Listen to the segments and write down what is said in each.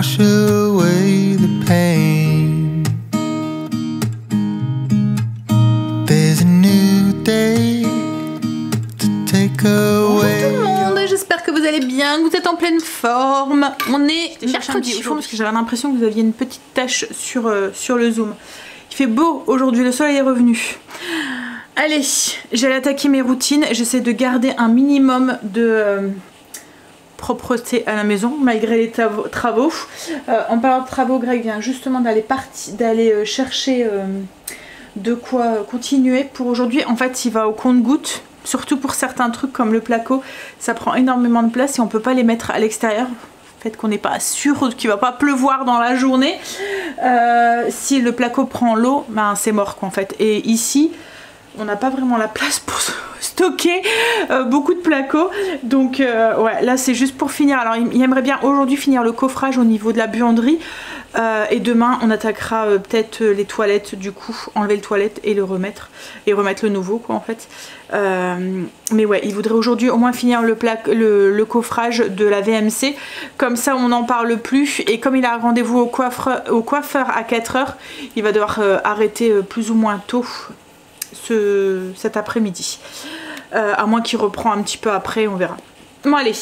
wash away the pain. There's a new day to take away. Bonjour tout le monde, j'espère que vous allez bien, que vous êtes en pleine forme. On est mercredi au fond parce que j'avais l'impression que vous aviez une petite tache sur le zoom. Il fait beau aujourd'hui, le soleil est revenu. Allez, j'allais attaquer mes routines, j'essaie de garder un minimum de propreté à la maison malgré les travaux. En parlant de travaux, Greg vient justement d'aller chercher de quoi continuer pour aujourd'hui. En fait, il va au compte-gouttes, surtout pour certains trucs comme le placo. Ça prend énormément de place et on peut pas les mettre à l'extérieur. Le fait qu'on n'est pas sûr qu'il va pas pleuvoir dans la journée. Si le placo prend l'eau, ben c'est mort quoi en fait. Et ici, on n'a pas vraiment la place pour stocker beaucoup de placos, donc ouais, là c'est juste pour finir. Alors il aimerait bien aujourd'hui finir le coffrage au niveau de la buanderie et demain on attaquera peut-être les toilettes, du coup enlever les toilettes et le remettre et remettre le nouveau quoi en fait. Mais ouais, il voudrait aujourd'hui au moins finir le coffrage de la VMC, comme ça on n'en parle plus. Et comme il a rendez-vous au coiffeur à 4 h, il va devoir arrêter plus ou moins tôt cet après-midi, à moins qu'il reprend un petit peu après, on verra. Bon allez,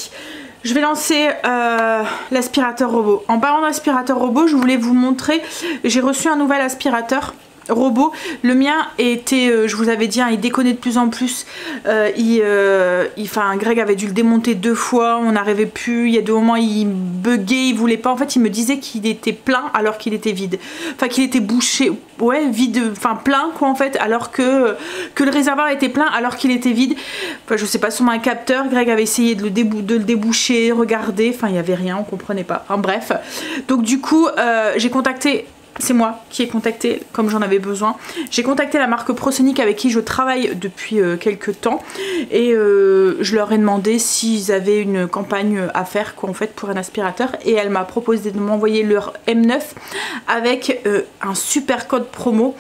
je vais lancer l'aspirateur robot. En parlant d'aspirateur robot, je voulais vous montrer, j'ai reçu un nouvel aspirateur robot. Le mien était, je vous avais dit, hein, il déconnait de plus en plus. Greg avait dû le démonter 2 fois, on n'arrivait plus. Il y a des moments il buguait, il voulait pas. En fait, il me disait qu'il était plein alors qu'il était vide. Enfin, qu'il était bouché, ouais, vide, enfin plein quoi en fait, alors que le réservoir était plein alors qu'il était vide. Enfin, je sais pas, sur un capteur, Greg avait essayé de le déboucher, regarder. Enfin, il y avait rien, on comprenait pas. Enfin bref. Donc du coup, j'ai contacté. C'est moi qui ai contacté, comme j'en avais besoin. J'ai contacté la marque ProSonic avec qui je travaille depuis quelques temps. Et je leur ai demandé s'ils avaient une campagne à faire quoi, en fait, pour un aspirateur. Et elle m'a proposé de m'envoyer leur M9 avec un super code promo.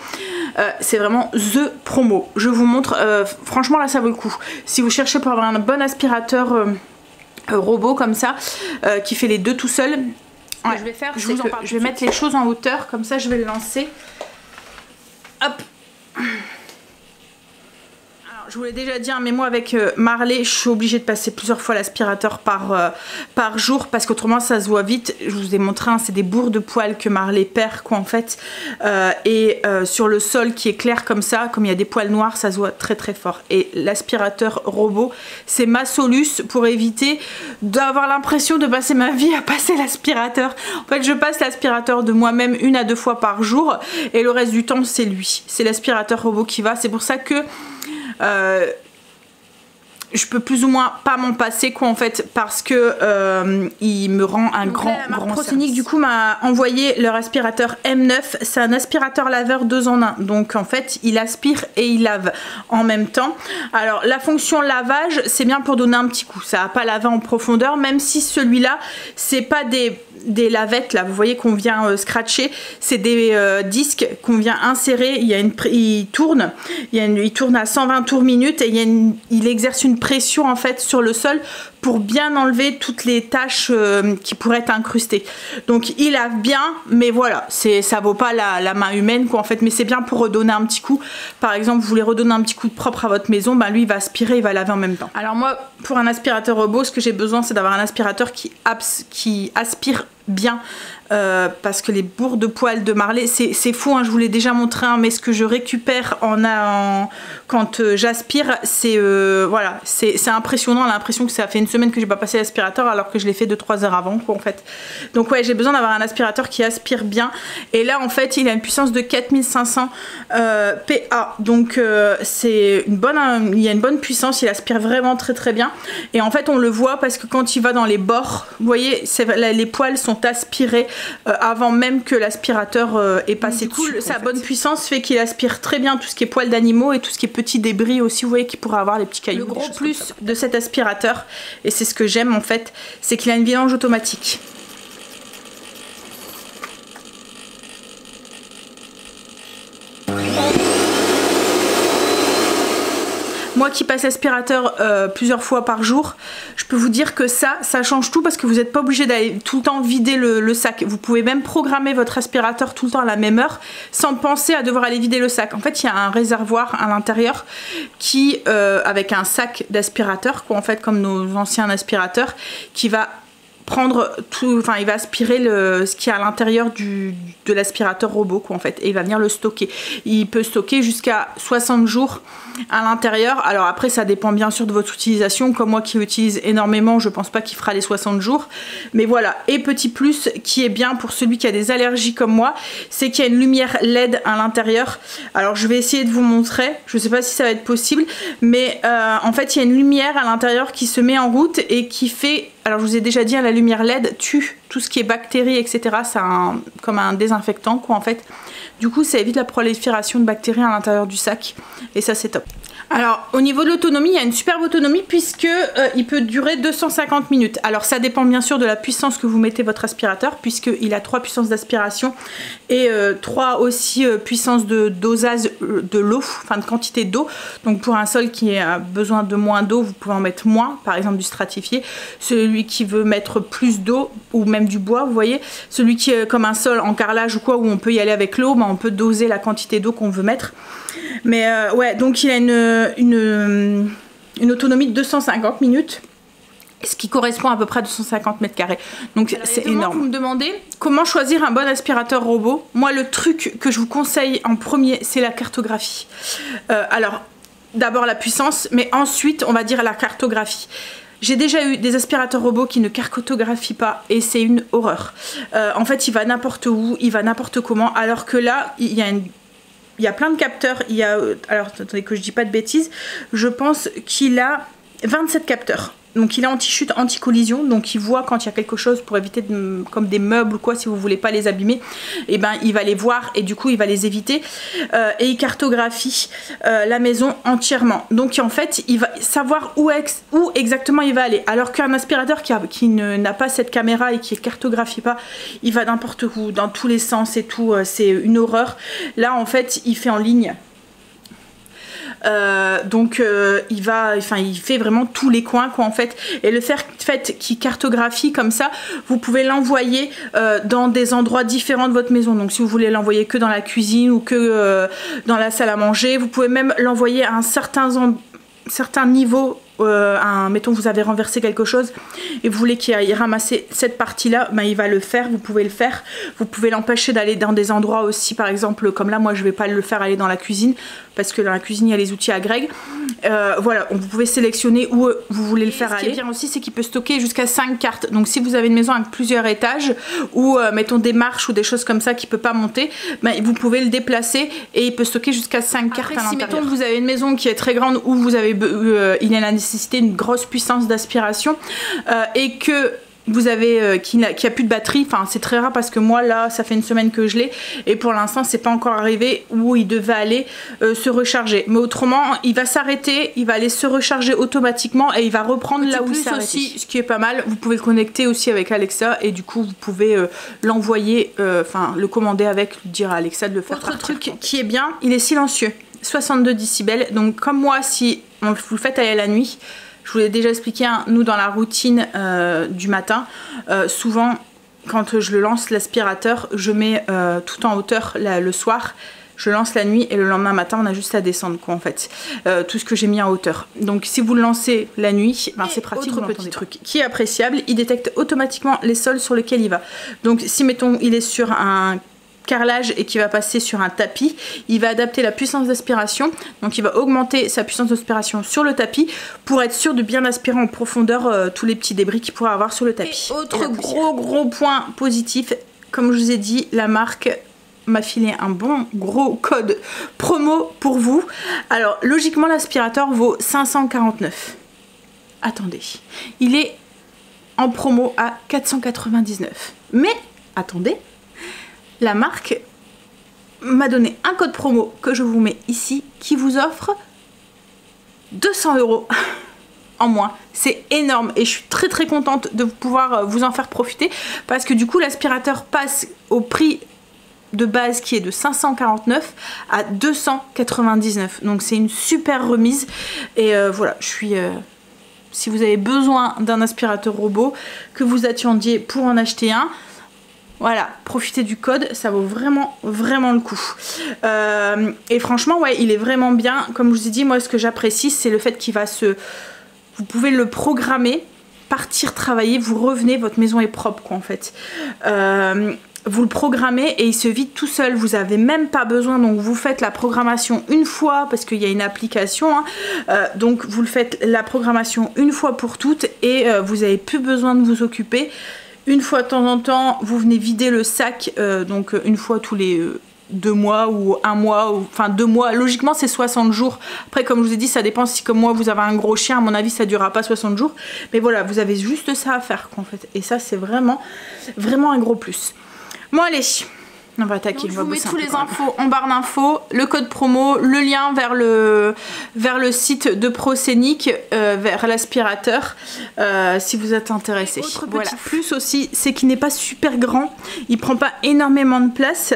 C'est vraiment THE promo. Je vous montre. Franchement, là, ça vaut le coup. Si vous cherchez pour avoir un bon aspirateur robot comme ça, qui fait les deux tout seul. Ouais, je vais faire, je vais mettre les choses en hauteur, comme ça je vais le lancer. Hop. Alors, je vous l'ai déjà dit, hein, mais moi avec Marley, je suis obligée de passer plusieurs fois l'aspirateur par jour, parce qu'autrement ça se voit vite. Je vous ai montré, hein, c'est des bourres de poils que Marley perd quoi en fait. Sur le sol qui est clair comme ça, comme il y a des poils noirs, ça se voit très très fort. Et l'aspirateur robot, c'est ma soluce pour éviter d'avoir l'impression de passer ma vie à passer l'aspirateur. En fait, je passe l'aspirateur de moi-même 1 à 2 fois par jour, et le reste du temps c'est lui. C'est l'aspirateur robot qui va. C'est pour ça que je peux plus ou moins pas m'en passer quoi en fait, parce que il me rend un grand ProSonic du coup m'a envoyé leur aspirateur M9. C'est un aspirateur laveur 2 en 1, donc en fait il aspire et il lave en même temps. Alors la fonction lavage, c'est bien pour donner un petit coup, ça va pas laver en profondeur, même si celui-là c'est pas des lavettes là, vous voyez qu'on vient scratcher, c'est des disques qu'on vient insérer. Il tourne à 120 tours minute, et il exerce une pression en fait sur le sol pour bien enlever toutes les taches qui pourraient être incrustées. Donc il lave bien, mais voilà, ça vaut pas la main humaine quoi en fait, mais c'est bien pour redonner un petit coup. Par exemple, vous voulez redonner un petit coup de propre à votre maison, ben lui il va aspirer, il va laver en même temps. Alors moi, pour un aspirateur robot, ce que j'ai besoin, c'est d'avoir un aspirateur qui aspire bien, parce que les bourres de poils de Marley, c'est fou, hein, je vous l'ai déjà montré, hein, mais ce que je récupère quand j'aspire, c'est voilà, c'est impressionnant. On a l'impression que ça fait une semaine que j'ai pas passé l'aspirateur alors que je l'ai fait 2-3 heures avant quoi en fait. Donc ouais, j'ai besoin d'avoir un aspirateur qui aspire bien, et là en fait il a une puissance de 4500 PA, donc c'est il y a une bonne puissance, il aspire vraiment très très bien. Et en fait on le voit parce que quand il va dans les bords, vous voyez, les poils sont aspirés avant même que l'aspirateur ait passé dessus. Sa bonne puissance fait qu'il aspire très bien tout ce qui est poils d'animaux et tout ce qui est petits débris aussi, vous voyez, qui pourrait avoir les petits cailloux. Le gros plus de cet aspirateur, et c'est ce que j'aime en fait, c'est qu'il a une vidange automatique. Moi moi qui passe l'aspirateur plusieurs fois par jour, je peux vous dire que ça change tout parce que vous n'êtes pas obligé d'aller tout le temps vider le sac. Vous pouvez même programmer votre aspirateur tout le temps à la même heure sans penser à devoir aller vider le sac. En fait, il y a un réservoir à l'intérieur qui, avec un sac d'aspirateur, en fait, comme nos anciens aspirateurs, qui va prendre tout, enfin il va aspirer ce qui est à l'intérieur de l'aspirateur robot quoi, en fait, et il va venir le stocker. Il peut stocker jusqu'à 60 jours à l'intérieur. Alors après ça dépend bien sûr de votre utilisation, comme moi qui utilise énormément, je pense pas qu'il fera les 60 jours, mais voilà. Et petit plus qui est bien pour celui qui a des allergies comme moi, c'est qu'il y a une lumière LED à l'intérieur. Alors je vais essayer de vous montrer, je sais pas si ça va être possible, mais en fait il y a une lumière à l'intérieur qui se met en route et qui fait, alors je vous ai déjà dit, la lumière LED tue tout ce qui est bactéries, etc. C'est comme un désinfectant quoi en fait. Du coup ça évite la prolifération de bactéries à l'intérieur du sac et ça c'est top. Alors au niveau de l'autonomie, il y a une superbe autonomie puisque il peut durer 250 minutes. Alors ça dépend bien sûr de la puissance que vous mettez votre aspirateur, puisqu'il a 3 puissances d'aspiration et 3 aussi puissances de dosage de l'eau, enfin de quantité d'eau. Donc pour un sol qui a besoin de moins d'eau, vous pouvez en mettre moins, par exemple du stratifié. Celui qui veut mettre plus d'eau ou même du bois, vous voyez, celui qui est comme un sol en carrelage ou quoi, où on peut y aller avec l'eau, on peut doser la quantité d'eau qu'on veut mettre. Mais ouais, donc il a une autonomie de 250 minutes, ce qui correspond à peu près à 250 mètres carrés. Donc c'est énorme. Vous me demandez comment choisir un bon aspirateur robot. Moi, le truc que je vous conseille en premier, c'est la cartographie. Alors, d'abord la puissance, mais ensuite, on va dire la cartographie. J'ai déjà eu des aspirateurs robots qui ne cartographient pas et c'est une horreur. En fait, il va n'importe où, il va n'importe comment, alors que là, il y a plein de capteurs. Il y a, alors attendez que je dis pas de bêtises, je pense qu'il a 27 capteurs. Donc il est anti-chute, anti-collision, donc il voit quand il y a quelque chose pour éviter comme des meubles ou quoi, si vous voulez pas les abîmer, et ben il va les voir et du coup il va les éviter. Et il cartographie la maison entièrement. Donc en fait il va savoir où exactement il va aller. Alors qu'un aspirateur qui n'a pas cette caméra et qui ne cartographie pas, il va n'importe où, dans tous les sens et tout, c'est une horreur. Là en fait il fait en ligne. Donc il fait vraiment tous les coins quoi en fait, et le fait qu'il cartographie comme ça, vous pouvez l'envoyer dans des endroits différents de votre maison. Donc si vous voulez l'envoyer que dans la cuisine ou que dans la salle à manger, vous pouvez même l'envoyer à un certain niveau. Mettons vous avez renversé quelque chose et vous voulez qu'il aille ramasser cette partie là, ben il va le faire, vous pouvez le faire. Vous pouvez l'empêcher d'aller dans des endroits aussi, par exemple comme là moi je vais pas le faire aller dans la cuisine parce que dans la cuisine il y a les outils à Greg. Voilà, vous pouvez sélectionner où vous voulez le faire aller. Ce qui est bien aussi, c'est qu'il peut stocker jusqu'à 5 cartes. Donc si vous avez une maison avec plusieurs étages ou mettons des marches ou des choses comme ça qui peut pas monter, ben, vous pouvez le déplacer et il peut stocker jusqu'à 5 cartes à l'intérieur. Si mettons que vous avez une maison qui est très grande où vous avez il y a la nécessité d'une grosse puissance d'aspiration et que vous avez qui a plus de batterie, enfin c'est très rare parce que moi là ça fait une semaine que je l'ai et pour l'instant c'est pas encore arrivé où il devait aller se recharger, mais autrement il va s'arrêter, il va aller se recharger automatiquement et il va reprendre là où il s'est arrêté. Aussi, ce qui est pas mal, vous pouvez le connecter aussi avec Alexa et du coup vous pouvez l'envoyer, enfin le commander avec, lui dire à Alexa de le faire. Autre truc qui est bien, il est silencieux, 62 décibels, donc comme moi si vous le faites aller la nuit. Je vous l'ai déjà expliqué, nous dans la routine du matin, souvent quand je le lance l'aspirateur, je mets tout en hauteur le soir, je lance la nuit et le lendemain matin on a juste à descendre quoi en fait, tout ce que j'ai mis en hauteur. Donc si vous le lancez la nuit, ben, c'est pratique. Autre petit truc qui est appréciable, il détecte automatiquement les sols sur lesquels il va. Donc si mettons il est sur un carrelage et qui va passer sur un tapis, il va adapter la puissance d'aspiration, donc il va augmenter sa puissance d'aspiration sur le tapis pour être sûr de bien aspirer en profondeur tous les petits débris qu'il pourrait avoir sur le tapis. Et autre gros point positif, comme je vous ai dit, la marque m'a filé un bon gros code promo pour vous. Alors logiquement l'aspirateur vaut 549. Attendez, il est en promo à 499. Mais attendez, la marque m'a donné un code promo que je vous mets ici qui vous offre 200 € en moins. C'est énorme et je suis très contente de pouvoir vous en faire profiter parce que du coup l'aspirateur passe au prix de base qui est de 549 à 299. Donc c'est une super remise. Et voilà, je suis... si vous avez besoin d'un aspirateur robot, que vous attendiez pour en acheter un, voilà, profitez du code, ça vaut vraiment le coup. Et franchement, ouais, il est vraiment bien. Comme je vous ai dit, moi ce que j'apprécie, c'est le fait qu'il va se... Vous pouvez le programmer, partir travailler, vous revenez, votre maison est propre quoi en fait. Vous le programmez et il se vide tout seul, vous n'avez même pas besoin, donc vous faites la programmation une fois parce qu'il y a une application, hein, donc vous le faites la programmation une fois pour toutes et vous n'avez plus besoin de vous occuper. Une fois de temps en temps, vous venez vider le sac, donc une fois tous les 2 mois ou 1 mois, ou, enfin 2 mois, logiquement c'est 60 jours. Après comme je vous ai dit, ça dépend si comme moi vous avez un gros chien, à mon avis ça ne durera pas 60 jours. Mais voilà, vous avez juste ça à faire quoi, en fait. Et ça c'est vraiment un gros plus. Bon allez, on va attaquer. Donc, je vous mets tous les infos en barre d'infos, le code promo, le lien vers le site de Proscenic, vers l'aspirateur, si vous êtes intéressé. Autre petit plus aussi, c'est qu'il n'est pas super grand, il prend pas énormément de place,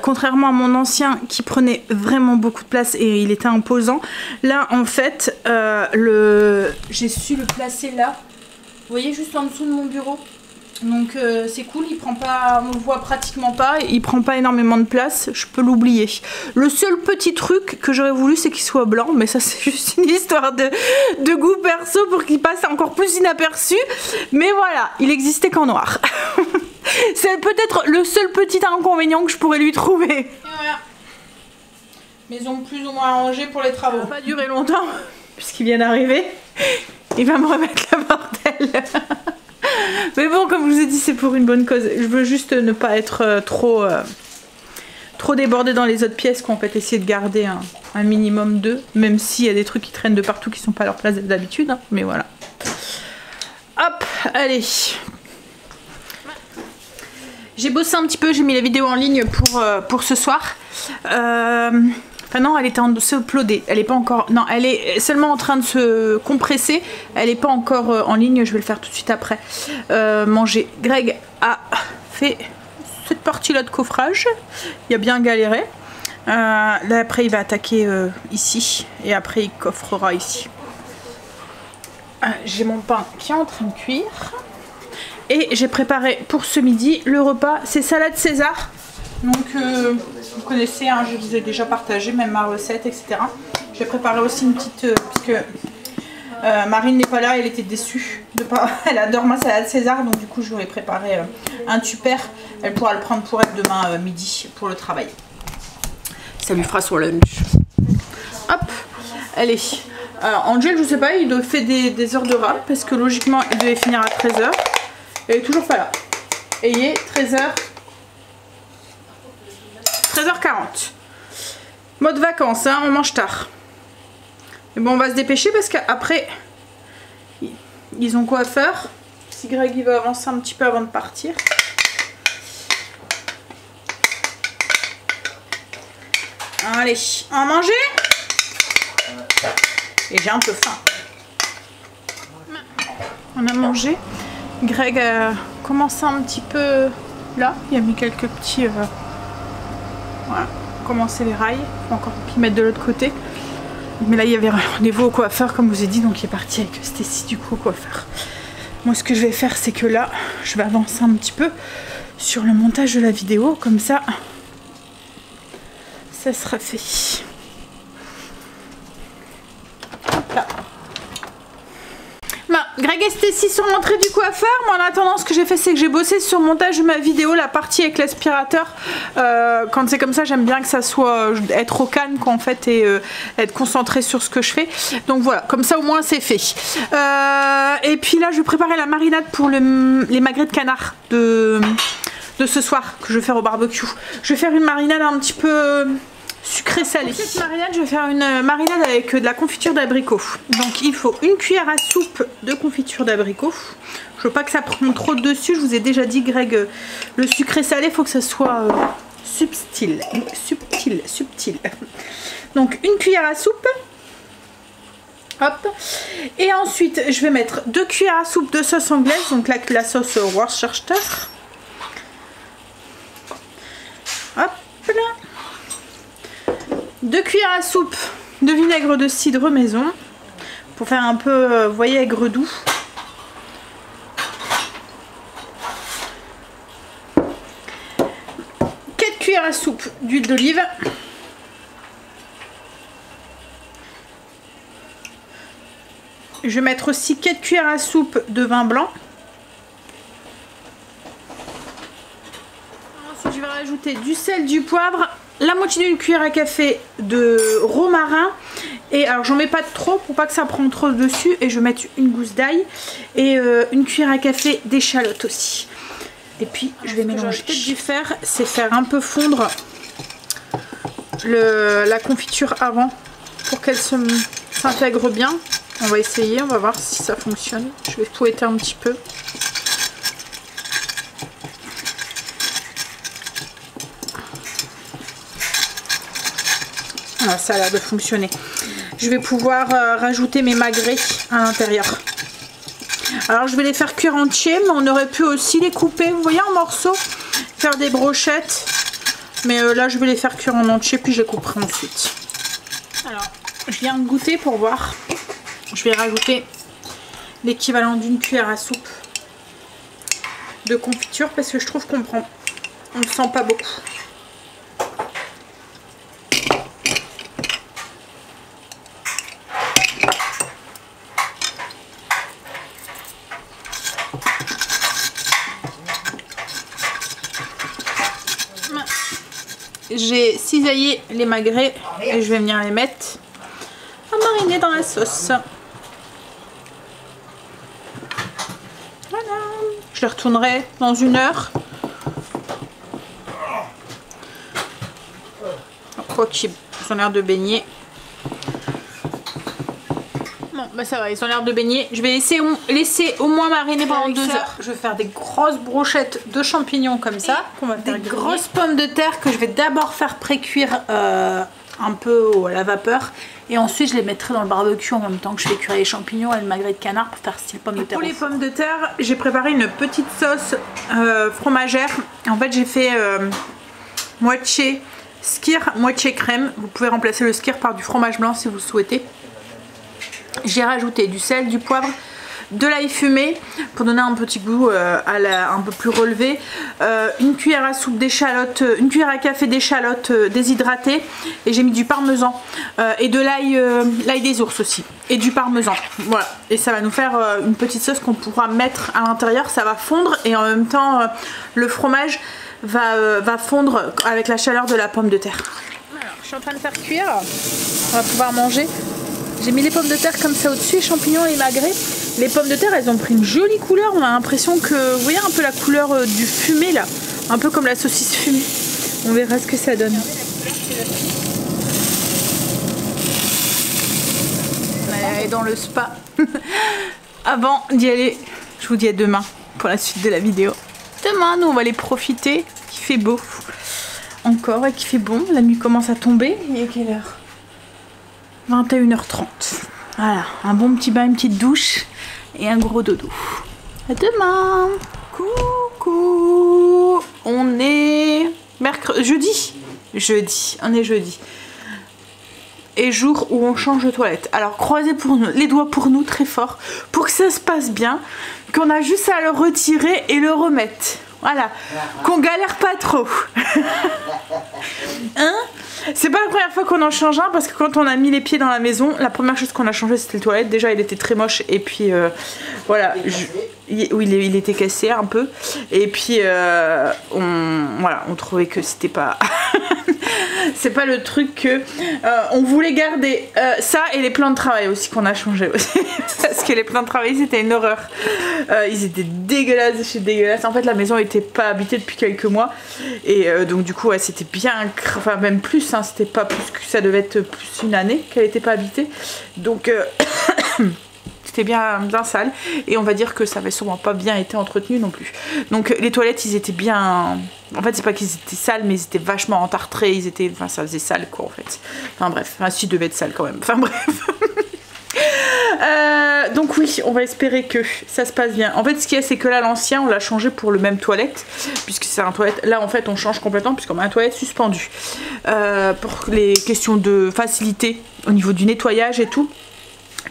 contrairement à mon ancien qui prenait vraiment beaucoup de place et il était imposant. Là en fait, j'ai su le placer là, vous voyez juste en dessous de mon bureau. Donc c'est cool, il prend pas, on le voit pratiquement pas, il prend pas énormément de place, je peux l'oublier. Le seul petit truc que j'aurais voulu c'est qu'il soit blanc, mais ça c'est juste une histoire de goût perso pour qu'il passe encore plus inaperçu. Mais voilà, il existait qu'en noir. C'est peut-être le seul petit inconvénient que je pourrais lui trouver. Et voilà. Maison plus ou moins arrangée pour les travaux. Ça va pas durer longtemps, puisqu'il vient d'arriver. Il va me remettre le bordel. Mais bon, comme je vous ai dit, c'est pour une bonne cause. Je veux juste ne pas être trop débordée dans les autres pièces, qu'on peut essayer de garder un minimum d'eux, même s'il y a des trucs qui traînent de partout qui sont pas à leur place d'habitude, hein, mais voilà. Hop, allez. J'ai bossé un petit peu, j'ai mis la vidéo en ligne pour ce soir. Enfin non, elle était en se uploader, elle est pas encore... Non, elle est seulement en train de se compresser, elle est pas encore en ligne, je vais le faire tout de suite après. Manger. Greg a fait cette partie-là de coffrage, il a bien galéré. Là après il va attaquer ici, et après il coffrera ici. J'ai mon pain qui est en train de cuire. Et j'ai préparé pour ce midi le repas, c'est salade César. Donc vous connaissez, hein, je vous ai déjà partagé même ma recette, etc. J'ai préparé aussi une petite, puisque Marine n'est pas là, elle était déçue de pas, elle adore ma salade César, donc du coup je lui ai préparé un tupper. Elle pourra le prendre pour elle demain midi pour le travail. Ça lui fera son lunch. Hop, allez. Angel, je sais pas, il fait des heures de rap parce que logiquement il devait finir à 13h. Elle est toujours pas là. Et il est 13h40. Mode vacances, hein, on mange tard. Mais bon, on va se dépêcher parce qu'après, ils ont quoi à faire. Si Greg il va avancer un petit peu avant de partir. Allez, on va manger. Et j'ai un peu faim. On a mangé. Greg a commencé un petit peu là. Il a mis quelques petits... Voilà, commencer les rails, faut encore qu'ils mettent de l'autre côté. Mais là il y avait rendez-vous au coiffeur comme je vous ai dit, donc il est parti avec Stécie du coup au coiffeur. Moi ce que je vais faire c'est que là je vais avancer un petit peu sur le montage de la vidéo, comme ça ça sera fait. Hop là. Greg et Stécie sont rentrés du coiffeur. Moi en attendant, ce que j'ai fait c'est que j'ai bossé sur le montage de ma vidéo, la partie avec l'aspirateur. Quand c'est comme ça j'aime bien que ça soit être au calme quoi, en fait, et être concentré sur ce que je fais. Donc voilà, comme ça au moins c'est fait. Et puis là je vais préparer la marinade pour les magrets de canard de ce soir que je vais faire au barbecue. Je vais faire une marinade un petit peu sucré salé. Pour cette marinade, je vais faire une marinade avec de la confiture d'abricot. Donc il faut une cuillère à soupe de confiture d'abricot. Je veux pas que ça prenne trop dessus. Je vous ai déjà dit, Greg, le sucré salé, il faut que ça soit subtil. Donc une cuillère à soupe. Hop. Et ensuite, je vais mettre 2 cuillères à soupe de sauce anglaise, donc la sauce Worcestershire. Hop. 2 cuillères à soupe de vinaigre de cidre maison pour faire un peu, vous voyez, aigre doux. 4 cuillères à soupe d'huile d'olive. Je vais mettre aussi 4 cuillères à soupe de vin blanc. Ensuite, je vais rajouter du sel, du poivre, la moitié d'une cuillère à café de romarin. Et alors, j'en mets pas trop pour pas que ça prenne trop dessus. Et je vais mettre une gousse d'ail et une cuillère à café d'échalote aussi. Et puis, je vais mélanger. Ce que j'aurais peut-être dû faire, c'est faire un peu fondre la confiture avant pour qu'elle s'intègre bien. On va essayer, on va voir si ça fonctionne. Je vais fouetter un petit peu. Ah, ça a l'air de fonctionner. Je vais pouvoir rajouter mes magrets à l'intérieur. Alors je vais les faire cuire entiers, mais on aurait pu aussi les couper, vous voyez, en morceaux, faire des brochettes. Mais là je vais les faire cuire en entier, puis je les couperai ensuite. Alors je viens de goûter pour voir. Je vais rajouter l'équivalent d'une cuillère à soupe de confiture parce que je trouve qu'on ne sent pas beaucoup. J'ai cisaillé les magrets et je vais venir les mettre à mariner dans la sauce. Voilà. Je les retournerai dans 1 heure. Quoi qu'ils ont l'air de baigner. Bon, bah ça va, ils ont l'air de baigner. Je vais laisser au moins mariner pendant 2 heures. Je vais faire des grosses brochettes de champignons comme ça. On va faire des grosses pommes de terre que je vais d'abord faire pré-cuire un peu à la vapeur. Et ensuite, je les mettrai dans le barbecue en même temps que je fais cuire les champignons et le magret de canard pour faire style pommes de terre. Pour les pommes de terre, j'ai préparé une petite sauce fromagère. En fait, j'ai fait moitié skyr, moitié crème. Vous pouvez remplacer le skyr par du fromage blanc si vous le souhaitez. J'ai rajouté du sel, du poivre, de l'ail fumé pour donner un petit goût un peu plus relevé, une cuillère à soupe d'échalotes, une cuillère à café d'échalotes déshydratées, et j'ai mis du parmesan et de l'ail des ours aussi et du parmesan. Voilà, et ça va nous faire une petite sauce qu'on pourra mettre à l'intérieur. Ça va fondre et en même temps le fromage va fondre avec la chaleur de la pomme de terre. Alors, je suis en train de faire cuire, on va pouvoir manger. J'ai mis les pommes de terre comme ça au-dessus, les champignons et les magrets. Les pommes de terre, elles ont pris une jolie couleur. On a l'impression que, vous voyez un peu la couleur du fumé là, un peu comme la saucisse fumée. On verra ce que ça donne. On va aller dans le spa. Avant d'y aller, je vous dis à demain pour la suite de la vidéo. Demain, nous on va aller profiter. Il fait beau encore et qu'il fait bon. La nuit commence à tomber. Il est quelle heure ? 21h30. Voilà, un bon petit bain, une petite douche et un gros dodo. À demain. Coucou. On est jeudi. On est jeudi. Et jour où on change de toilette. Alors croisez les doigts pour nous très fort pour que ça se passe bien. Qu'on a juste à le retirer et le remettre. Voilà. Qu'on galère pas trop. Hein? C'est pas la première fois qu'on en change un parce que quand on a mis les pieds dans la maison, la première chose qu'on a changé c'était le toilette. Déjà il était très moche et puis voilà, il était cassé un peu et puis on trouvait que c'était pas c'est pas le truc que on voulait garder. Ça et les plans de travail aussi qu'on a changé aussi parce que les plans de travail c'était une horreur. Ils étaient dégueulasses, c'est dégueulasse. En fait la maison était pas habitée depuis quelques mois et donc du coup ouais, c'était bien, enfin même plus hein, c'était pas plus que ça, devait être plus une année qu'elle était pas habitée donc c'était bien sale et on va dire que ça avait sûrement pas bien été entretenu non plus. Donc les toilettes ils étaient bien, en fait c'est pas qu'ils étaient sales mais ils étaient vachement entartrés, ils étaient, enfin ça faisait sale quoi en fait. Enfin bref, enfin si, ils devaient être sales quand même, enfin bref. Donc oui, on va espérer que ça se passe bien. En fait, ce qu'il y a, c'est que là, l'ancien, on l'a changé pour le même toilette, puisque c'est un toilette. Là, en fait, on change complètement, puisqu'on a un toilette suspendu. Pour les questions de facilité au niveau du nettoyage et tout.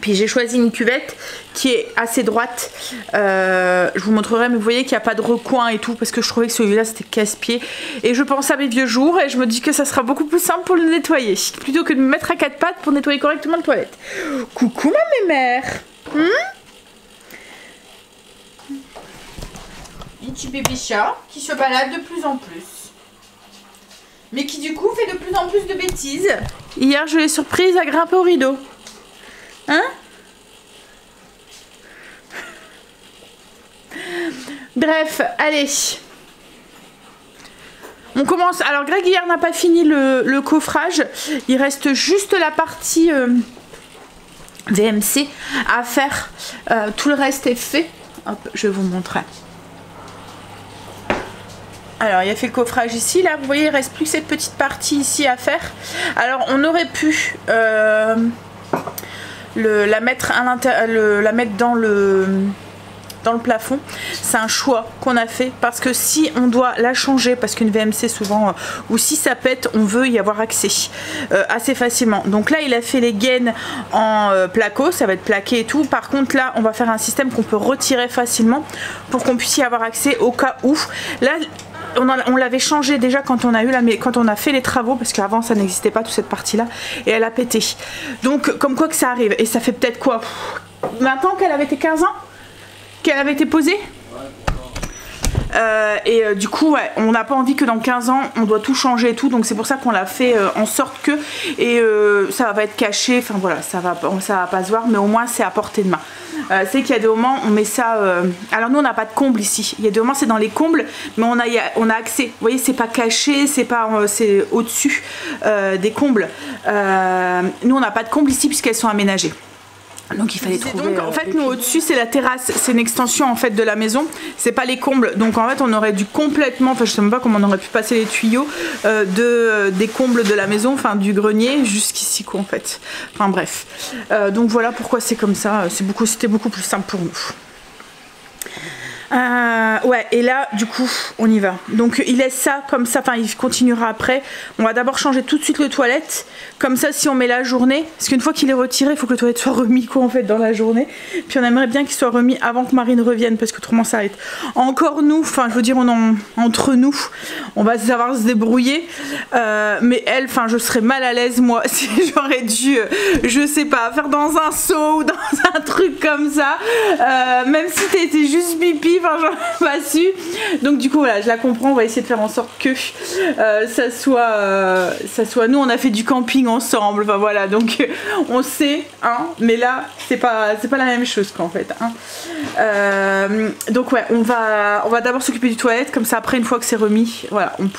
Puis j'ai choisi une cuvette qui est assez droite. Je vous montrerai, mais vous voyez qu'il n'y a pas de recoin et tout, parce que je trouvais que celui-là c'était casse-pied. Et je pense à mes vieux jours et je me dis que ça sera beaucoup plus simple pour le nettoyer, plutôt que de me mettre à quatre pattes pour nettoyer correctement la toilette. Coucou ma mémère. Un petit bébé chat qui se balade de plus en plus. Mais qui du coup fait de plus en plus de bêtises. Hier je l'ai surprise à grimper au rideau. Hein? Bref, allez. On commence. Alors Greg hier n'a pas fini le coffrage. Il reste juste la partie VMC à faire. Tout le reste est fait. Hop, je vais vous montrer. Alors il a fait le coffrage ici, là vous voyez il reste plus que cette petite partie ici à faire. Alors on aurait pu la mettre dans le plafond. C'est un choix qu'on a fait parce que si on doit la changer, parce qu'une VMC souvent, ou si ça pète, on veut y avoir accès assez facilement. Donc là il a fait les gaines en placo, ça va être plaqué et tout. Par contre là on va faire un système qu'on peut retirer facilement pour qu'on puisse y avoir accès au cas où. Là on l'avait changé déjà quand on a fait les travaux, parce qu'avant ça n'existait pas toute cette partie là, et elle a pété. Donc comme quoi que ça arrive, et ça fait peut-être quoi, maintenant qu'elle avait été 15 ans qu'elle avait été posée. Du coup ouais, on n'a pas envie que dans 15 ans on doit tout changer et tout, donc c'est pour ça qu'on l'a fait en sorte que, et ça va être caché, enfin voilà, ça va pas se voir, mais au moins c'est à portée de main. C'est qu'il y a des moments on met ça, alors nous on n'a pas de comble ici, il y a des moments c'est dans les combles, mais on a accès, vous voyez c'est pas caché, c'est au dessus des combles. Nous on n'a pas de comble ici puisqu'elles sont aménagées. Donc il fallait trouver. Donc en fait nous au-dessus c'est la terrasse, c'est une extension en fait de la maison, c'est pas les combles. Donc en fait on aurait dû complètement, enfin je sais même pas comment on aurait pu passer les tuyaux des combles de la maison, enfin du grenier jusqu'ici quoi en fait. Enfin bref. Donc voilà pourquoi c'est comme ça, c'était beaucoup plus simple pour nous. Ouais, et là du coup on y va. Donc il laisse ça comme ça, enfin il continuera après. On va d'abord changer tout de suite le toilette, comme ça si on met la journée, parce qu'une fois qu'il est retiré il faut que le toilette soit remis quoi en fait dans la journée. Puis on aimerait bien qu'il soit remis avant que Marine revienne, parce que autrement ça va être encore nous, enfin je veux dire entre nous on va savoir se débrouiller, mais elle, enfin je serais mal à l'aise moi si j'aurais dû je sais pas, faire dans un seau ou dans un truc comme ça, même si t'étais juste pipi, enfin j'en ai pas su. Donc du coup voilà, je la comprends, on va essayer de faire en sorte que ça soit nous, on a fait du camping ensemble, enfin voilà, donc on sait hein, mais là c'est pas la même chose qu'en fait hein. Donc ouais, on va d'abord s'occuper du toilette, comme ça après une fois que c'est remis, voilà, il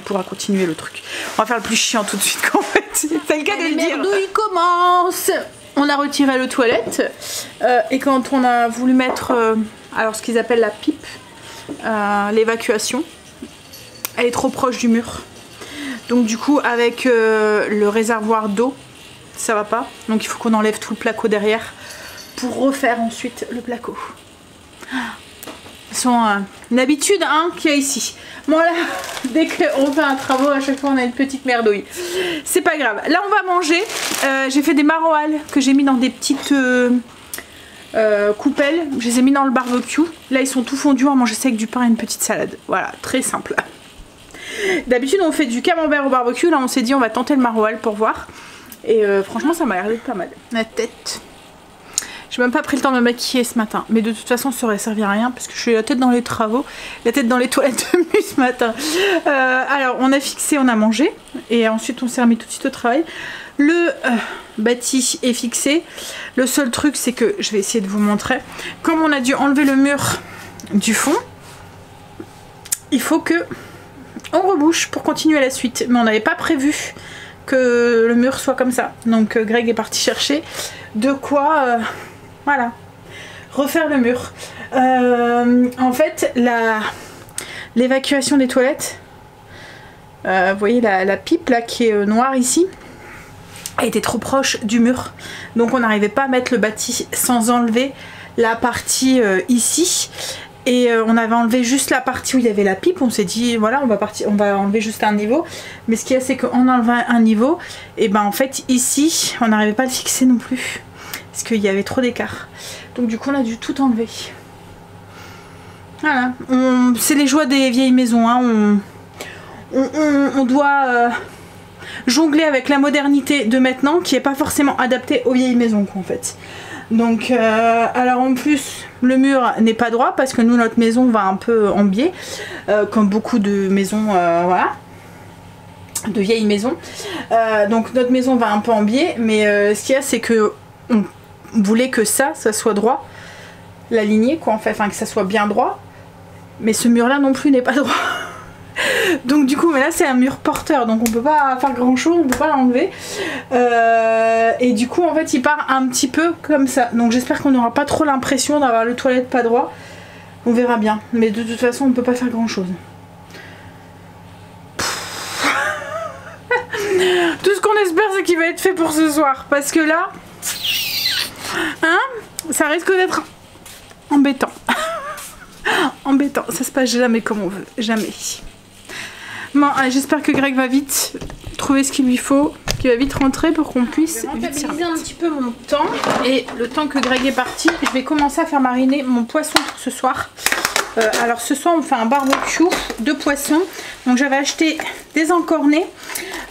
pourra continuer le truc. On va faire le plus chiant tout de suite qu'en fait, c'est le cas de le dire. Merdouille commence. On a retiré le toilette et quand on a voulu mettre alors ce qu'ils appellent la pipe, l'évacuation, elle est trop proche du mur. Donc du coup avec le réservoir d'eau, ça va pas. Donc il faut qu'on enlève tout le placo derrière pour refaire ensuite le placo. C'est une habitude hein, qu'il y a ici. Bon là, dès qu'on fait un travaux, à chaque fois on a une petite merdouille. C'est pas grave. Là on va manger. J'ai fait des maroilles que j'ai mis dans des petites coupelles. Je les ai mis dans le barbecue. Là ils sont tout fondus. On va manger ça avec du pain et une petite salade. Voilà, très simple. D'habitude on fait du camembert au barbecue. Là on s'est dit on va tenter le maroilles pour voir. Et franchement ça m'a l'air d'être pas mal. La tête. J'ai même pas pris le temps de me maquiller ce matin, mais de toute façon ça aurait servi à rien parce que je suis la tête dans les travaux, la tête dans les toilettes de Mu ce matin. Alors on a fixé, on a mangé et ensuite on s'est remis tout de suite au travail. Le bâti est fixé. Le seul truc c'est que je vais essayer de vous montrer. Comme on a dû enlever le mur du fond, il faut que on rebouche pour continuer la suite. Mais on n'avait pas prévu que le mur soit comme ça. Donc Greg est parti chercher de quoi voilà, refaire le mur. En fait, l'évacuation des toilettes, vous voyez la pipe là qui est noire ici, Elle était trop proche du mur, donc on n'arrivait pas à mettre le bâti sans enlever la partie ici. Et on avait enlevé juste la partie où il y avait la pipe. On s'est dit voilà, on va enlever juste un niveau. Mais ce qu'il y a, c'est qu'en enlevant un niveau, et ben en fait ici on n'arrivait pas à le fixer non plus parce qu'il y avait trop d'écart. Donc du coup on a dû tout enlever. Voilà, c'est les joies des vieilles maisons, hein. On doit jongler avec la modernité de maintenant qui n'est pas forcément adaptée aux vieilles maisons quoi, en fait. Donc alors en plus le mur n'est pas droit parce que nous notre maison va un peu en biais comme beaucoup de maisons voilà, de vieilles maisons. Donc notre maison va un peu en biais, mais ce qu'il y a c'est que on voulait que ça soit droit, la lignée quoi en fait, enfin que ça soit bien droit, mais ce mur là non plus n'est pas droit. Donc du coup, mais là c'est un mur porteur, donc on peut pas faire grand chose, on peut pas l'enlever. Et du coup en fait il part un petit peu comme ça. Donc j'espère qu'on n'aura pas trop l'impression d'avoir le toilette pas droit. On verra bien. Mais de toute façon on peut pas faire grand chose. Tout ce qu'on espère c'est qu'il va être fait pour ce soir. Parce que là, hein, ça risque d'être embêtant. Embêtant, ça se passe jamais comme on veut, jamais. Bon, j'espère que Greg va vite trouver ce qu'il lui faut, qu'il va vite rentrer pour qu'on puisse vite un petit peu mon temps. Et le temps que Greg est parti, je vais commencer à faire mariner mon poisson pour ce soir. Alors ce soir on fait un barbecue de poisson. Donc j'avais acheté des encornets,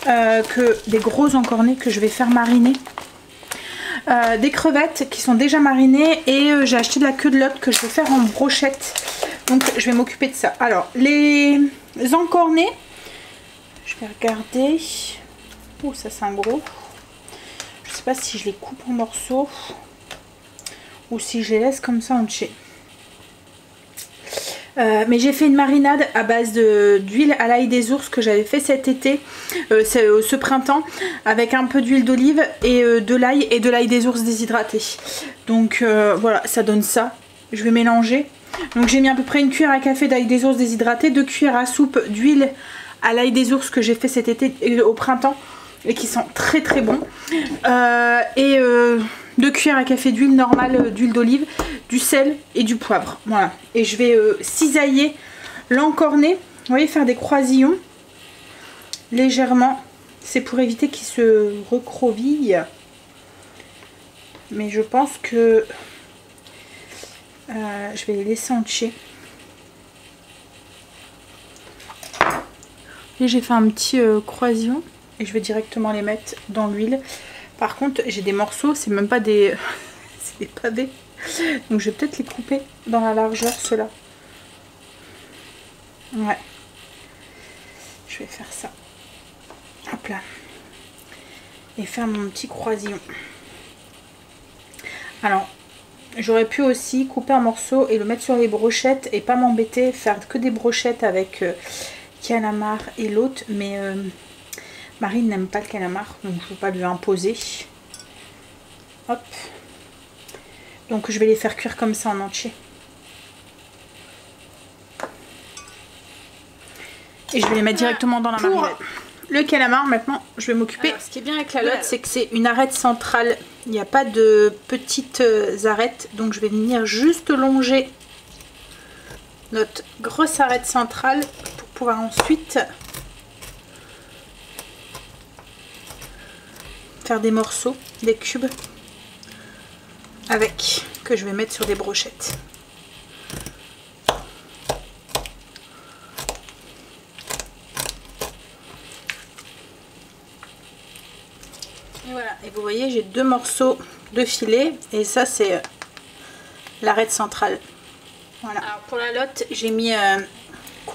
des gros encornets que je vais faire mariner. Des crevettes qui sont déjà marinées et j'ai acheté de la queue de lotte que je vais faire en brochette. Donc je vais m'occuper de ça. Alors les encornets, je vais regarder. Oh ça c'est un gros. Je sais pas si je les coupe en morceaux ou si je les laisse comme ça entiers. Mais j'ai fait une marinade à base d'huile à l'ail des ours que j'avais fait cet été, ce printemps, avec un peu d'huile d'olive et de l'ail des ours déshydraté. Donc voilà, ça donne ça. Je vais mélanger. Donc j'ai mis à peu près une cuillère à café d'ail des ours déshydraté, 2 cuillères à soupe d'huile à l'ail des ours que j'ai fait cet été au printemps et qui sont très très bons. 2 cuillères à café d'huile normale, d'huile d'olive, du sel et du poivre. Voilà. Et je vais cisailler l'encornet. Vous voyez, faire des croisillons légèrement. C'est pour éviter qu'il se recroqueville. Mais je pense que je vais les laisser entiers. Et j'ai fait un petit croisillon. Et je vais directement les mettre dans l'huile. Par contre, j'ai des morceaux, c'est même pas des... c'est des pavés. Donc je vais peut-être les couper dans la largeur, ceux-là. Ouais. Je vais faire ça. Hop là. Et faire mon petit croisillon. Alors, j'aurais pu aussi couper un morceau et le mettre sur les brochettes et pas m'embêter, faire que des brochettes avec calamar et l'autre. Mais... Marine n'aime pas le calamar, donc je ne veux pas lui imposer. Hop. Donc je vais les faire cuire comme ça en entier. Et je vais les mettre directement dans la marinade. Le calamar, maintenant, je vais m'occuper. Ce qui est bien avec la lotte, c'est que c'est une arête centrale. Il n'y a pas de petites arêtes. Donc je vais venir juste longer notre grosse arête centrale pour pouvoir ensuite... faire des morceaux, des cubes avec, que je vais mettre sur des brochettes. Et voilà, et vous voyez j'ai 2 morceaux de filet et ça c'est l'arête centrale. Voilà. Alors pour la lotte j'ai mis,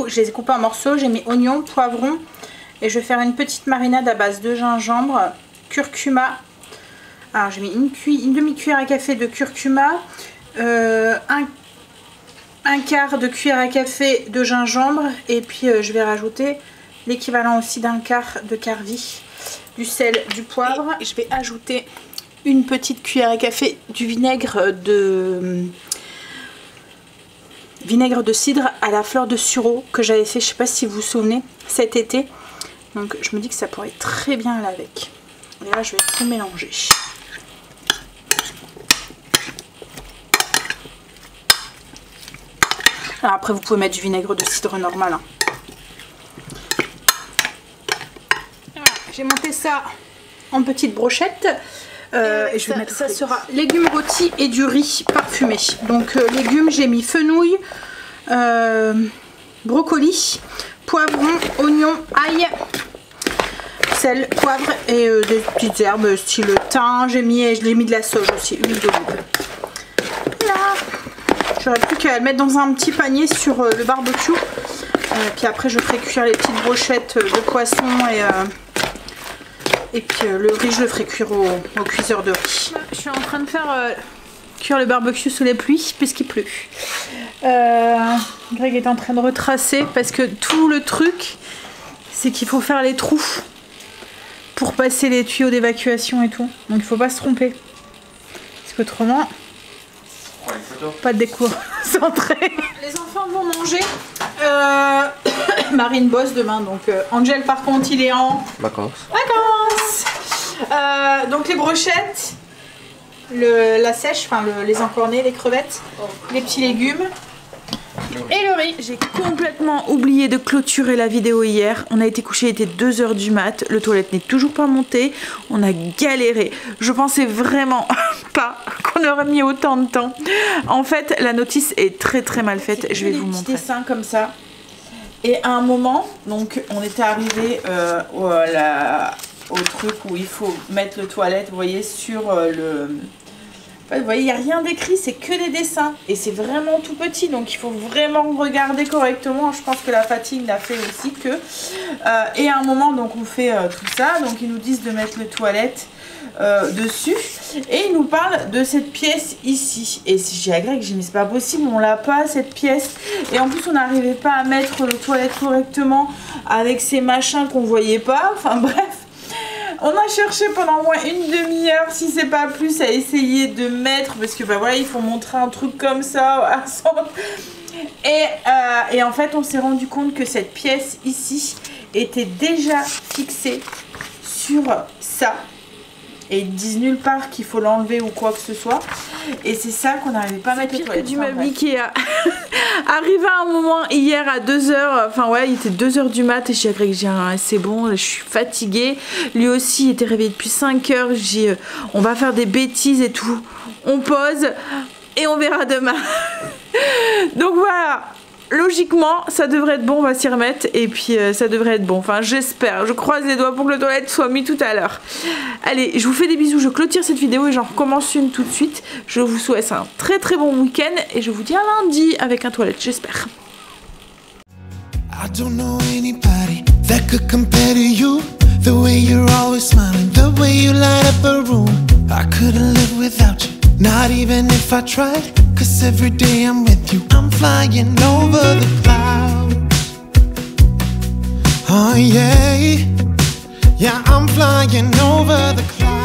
je les ai coupés en morceaux, j'ai mis oignons, poivrons et je vais faire une petite marinade à base de gingembre, curcuma. Alors j'ai mis une demi-cuillère à café de curcuma, un quart de cuillère à café de gingembre et puis je vais rajouter l'équivalent aussi d'un quart de carvi, du sel, du poivre. Et je vais ajouter une petite cuillère à café du vinaigre de cidre à la fleur de sureau que j'avais fait, je sais pas si vous vous souvenez, cet été. Donc je me dis que ça pourrait très bien aller avec. Et là, je vais tout mélanger. Alors après, vous pouvez mettre du vinaigre de cidre normal. Hein. Voilà, j'ai monté ça en petites brochettes. Et je vais mettre ça sera légumes rôtis et du riz parfumé. Donc légumes, j'ai mis fenouil, brocoli, poivron, oignon, ail, sel, poivre et des petites herbes style thym. Je l'ai mis de la sauge aussi, huile d'olive. Là, j'aurais plus qu'à le mettre dans un petit panier sur le barbecue. Puis après, je ferai cuire les petites brochettes de poisson et puis le riz, je le ferai cuire au cuiseur de riz. Je suis en train de faire cuire le barbecue sous la pluie puisqu'il pleut. Greg est en train de retracer parce que tout le truc, c'est qu'il faut faire les trous pour passer les tuyaux d'évacuation et tout. Donc il faut pas se tromper. Parce qu'autrement, pas de décours centré. Les enfants vont manger. Marine bosse demain, donc Angel par contre il est en vacances. Donc les brochettes, la sèche, enfin les encornés, les crevettes, les petits légumes et le riz. J'ai complètement oublié de clôturer la vidéo hier. On a été couché, il était 2 h du mat, le toilette n'est toujours pas monté, on a galéré. Je pensais vraiment pas qu'on aurait mis autant de temps. En fait, la notice est très mal faite, je vais vous montrer. Des dessins comme ça. Et à un moment, donc on était arrivé au truc où il faut mettre le toilette, vous voyez, sur le... En fait, vous voyez, il n'y a rien d'écrit, c'est que des dessins. Et c'est vraiment tout petit, donc il faut vraiment regarder correctement. Je pense que la fatigue l'a fait aussi que... et à un moment, donc on fait tout ça. Donc ils nous disent de mettre le toilette dessus. Et ils nous parlent de cette pièce ici. Et si j'ai à Greg, j'ai dit mais c'est pas possible, on l'a pas cette pièce. Et en plus on n'arrivait pas à mettre le toilette correctement avec ces machins qu'on voyait pas. Enfin bref. On a cherché pendant au moins une demi-heure, si c'est pas plus, à essayer de mettre, parce que bah voilà, il faut montrer un truc comme ça. Et en fait, on s'est rendu compte que cette pièce ici était déjà fixée sur ça. Et ils disent nulle part qu'il faut l'enlever ou quoi que ce soit. Et c'est ça qu'on n'arrivait pas à mettre. C'est pire que du Mabli qui est arrivé à un moment hier à 2 h. Enfin ouais, il était 2 h du mat et j'ai dit c'est bon, je suis fatiguée. Lui aussi il était réveillé depuis 5 h. J'ai dit on va faire des bêtises et tout. On pose et on verra demain. Donc voilà. Logiquement, ça devrait être bon, on va s'y remettre et puis ça devrait être bon. Enfin, j'espère, je croise les doigts pour que le toilette soit mis tout à l'heure. Allez, je vous fais des bisous, je clôture cette vidéo et j'en recommence une tout de suite. Je vous souhaite un très bon week-end et je vous dis à lundi avec un toilette, j'espère. I don't know anybody that could compare to you. The way you're always smiling, the way you light up a room. I couldn't live without you, not even if I tried. Cause every day I'm with you, I'm flying over the clouds. Oh yeah, yeah, I'm flying over the clouds.